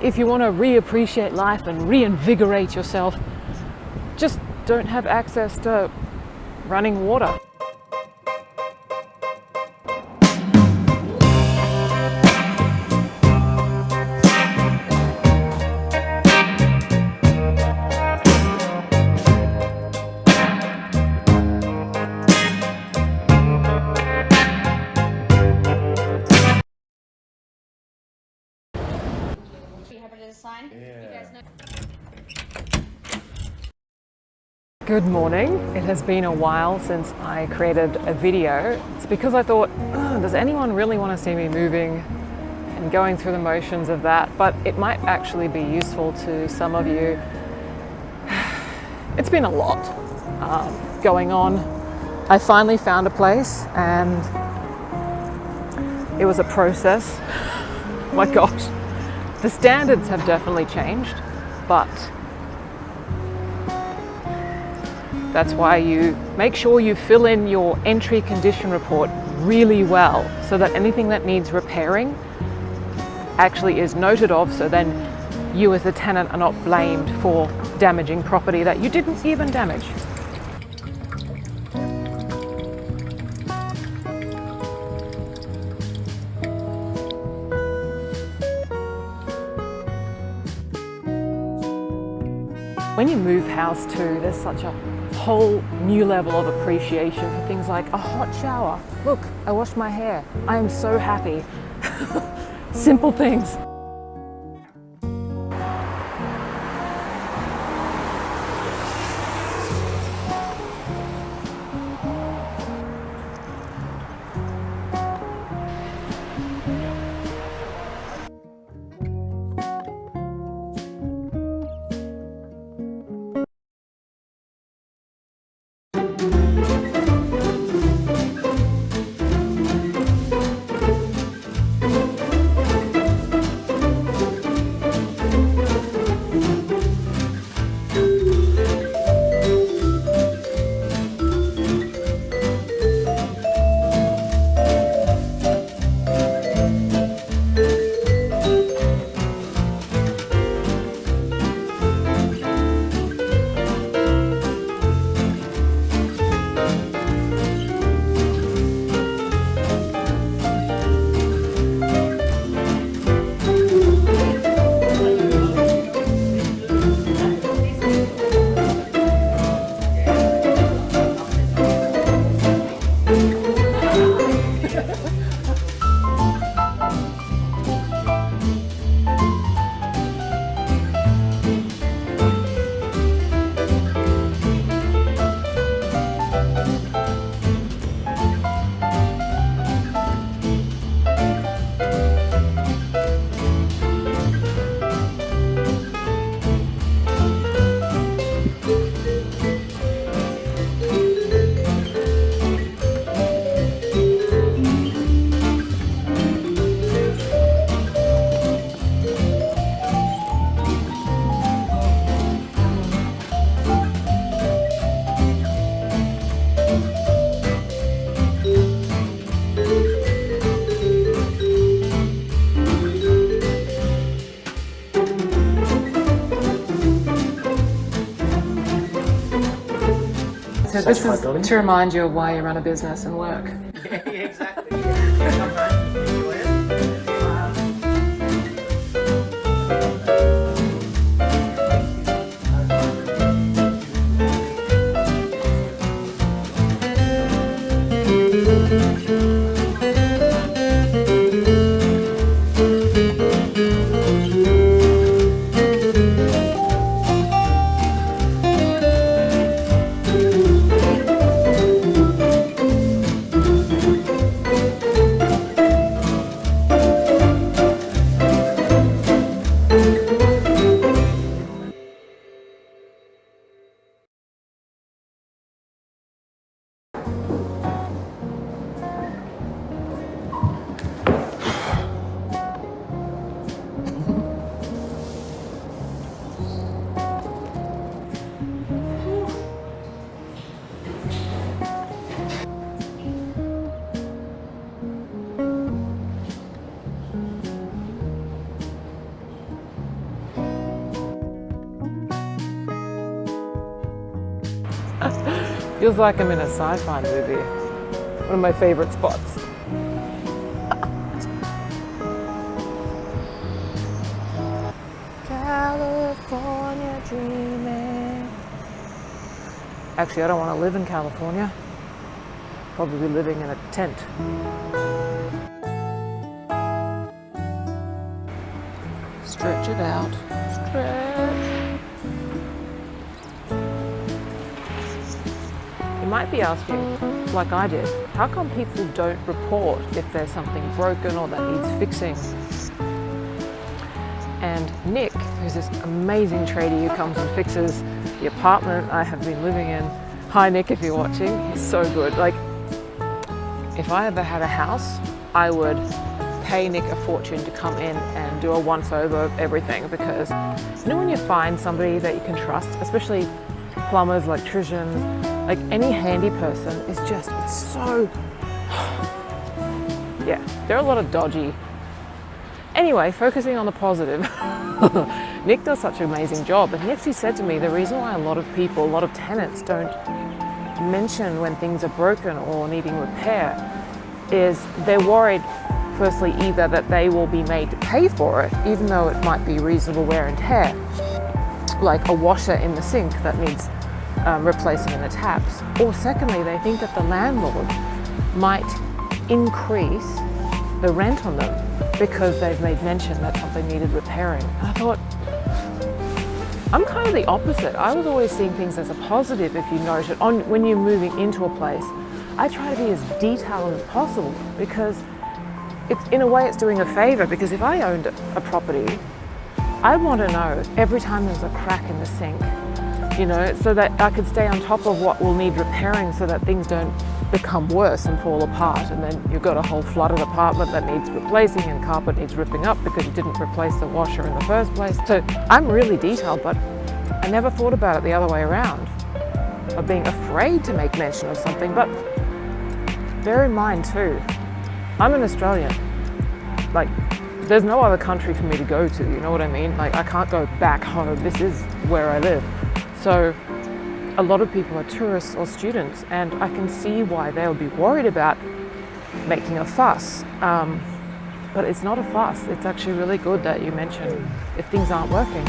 if you want to reappreciate life and reinvigorate yourself, just don't have access to running water. Good morning. It has been a while since I created a video. It's because I thought, does anyone really want to see me moving and going through the motions of that? But it might actually be useful to some of you. It's been a lot going on. I finally found a place and it was a process. Oh my gosh. The standards have definitely changed, but that's why you make sure you fill in your entry condition report really well so that anything that needs repairing actually is noted of, so then you as the tenant are not blamed for damaging property that you didn't even damage. When you move house too, there's such a whole new level of appreciation for things like a hot shower. Look, I washed my hair. I am so happy. Simple things. So this is to remind you of why you run a business and work. Yeah, exactly. Feels like I'm in a sci-fi movie. One of my favorite spots. California dreaming. Actually, I don't want to live in California. Probably be living in a tent. Stretch it out. Stretch. You might be asking, like I did, how come people don't report if there's something broken or that needs fixing? And Nick, who's this amazing tradie who comes and fixes the apartment I have been living in. Hi Nick, if you're watching, he's so good. Like, if I ever had a house, I would pay Nick a fortune to come in and do a once-over of everything, because you know when you find somebody that you can trust, especially plumbers, electricians, like any handy person, is just, it's so, yeah, there are a lot of dodgy. Anyway, focusing on the positive, Nick does such an amazing job, and he actually said to me the reason why a lot of people, a lot of tenants don't mention when things are broken or needing repair is they're worried, firstly, either that they will be made to pay for it, even though it might be reasonable wear and tear, like a washer in the sink that needs replacing in the taps, or secondly, they think that the landlord might increase the rent on them because they've made mention that something needed repairing. And I thought, I'm kind of the opposite. I was always seeing things as a positive if you note it. When you're moving into a place, I try to be as detailed as possible, because it's, in a way, it's doing a favor, because if I owned a property, I'd want to know every time there's a crack in the sink, you know, so that I could stay on top of what will need repairing so that things don't become worse and fall apart, and then you've got a whole flooded apartment that needs replacing and carpet needs ripping up because you didn't replace the washer in the first place. So I'm really detailed, but I never thought about it the other way around, of being afraid to make mention of something. But bear in mind too, I'm an Australian. Like, there's no other country for me to go to, you know what I mean? Like, I can't go back home, this is where I live. So a lot of people are tourists or students, and I can see why they'll be worried about making a fuss. But it's not a fuss. It's actually really good that you mention if things aren't working.